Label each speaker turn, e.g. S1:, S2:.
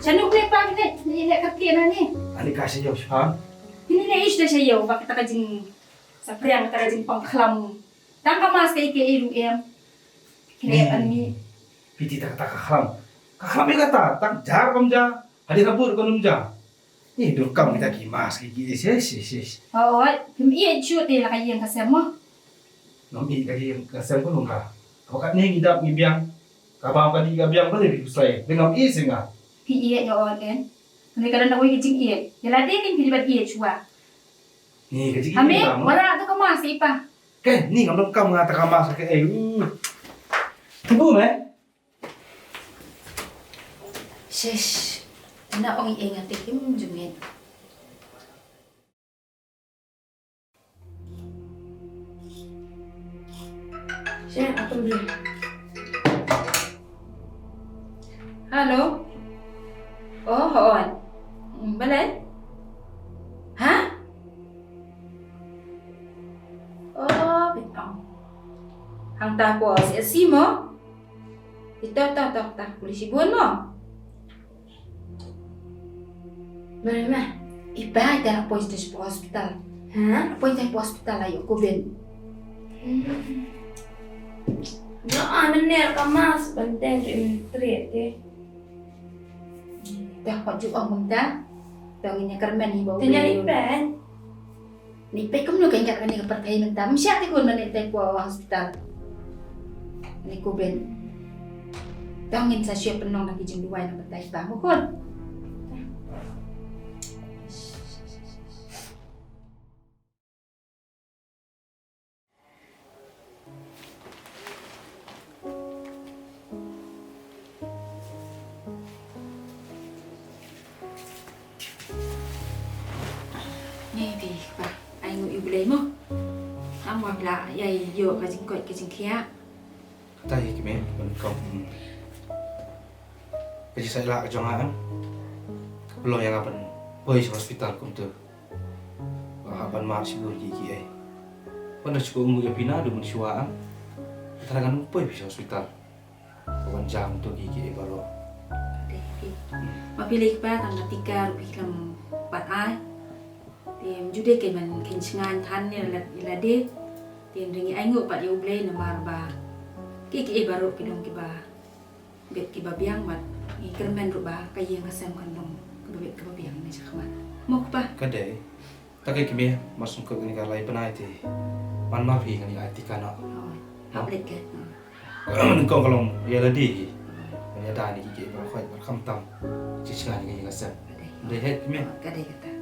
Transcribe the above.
S1: Siya nung pa ini kakina ni.
S2: Ani kasih jauh siapa?
S1: Ini na ish da siya yo bakit takajing sa priang takajing pangklam. Tangka mas kay ilu Kaya ani
S2: Piti tak kakam. Kakam ini kata tak jar kamja. Hadir abur kanumja. Ini durkam kita kimas kiki yes.
S1: oo, iya shoot la kayang kasama.
S2: Nomi kaki kasem ko nungka. Wakat nih ngidap ngibiang. Kabang kadi gabiang ko lebih usai. Dengan isi nga.
S1: Iya yo kan. Kani kada na uy jing iya. Yala din kin pilibat iya chua.
S2: Nih kecil
S1: Ame
S2: ini kamu.
S1: wala to ka mas ipa.
S2: Kan nih kamu kamu ngata kamas ke Tubuh me.
S1: Shesh. Na ong ingat tikim jungit. Siya, ako beli. Halo? Oh, hoon. Balay? Ha? Oh, bitang. Hang tapo si mo? Ito, kulisibuan mo. Mama, iba dah appoint sa hospital. Ha? Appoint sa hospital ayo ko ben.
S3: Bener kamas, banteng intri deh.
S1: Dah kau juga munda. Banginnya kermen ni bawa.
S3: Tanya lipen.
S1: Ni pe kamu nak ingat ni kepercayaan menda. Mesti aku nak naik ke hospital. Ni ko ben. Tangin sa siya penong lagi jeng duway na batay pa mo kon. Nghe thì bà anh ngồi yêu lấy mo. Am hoặc là dày dừa cái chính cái chính kia.
S2: Tay kime kom. Kasi saya lah jangan. Belum yang apa? Boys hospital kum tu. Kapan mak si guru gigi eh. Pada cukup umur yang pina dulu mensuaan. Terangan boy bisa hospital. Kawan jam tu gigi baru.
S1: Mapilih pa tang natika rupi lam pat ai. Tem jude ke man kin ngan than ni la de. Tem ringi ai ngu pat yu blay na mar ba. Kiki baru kidong kiba. Bet kiba biang mat. Ikermen ruba kayang kasam kandong. Kedubit kiba biang ni sakmat. Mau pa?
S2: Kadai. Tak kime masuk ke ni kalai penai ti. Man ma phi ngani ai ti kana.
S1: Hablet ke.
S2: Kau kalau ya ladi. Ya dah ni gigi baru khoi kham tam. Ci ngan ni kasam. Deh het kime.
S1: Kadai kata.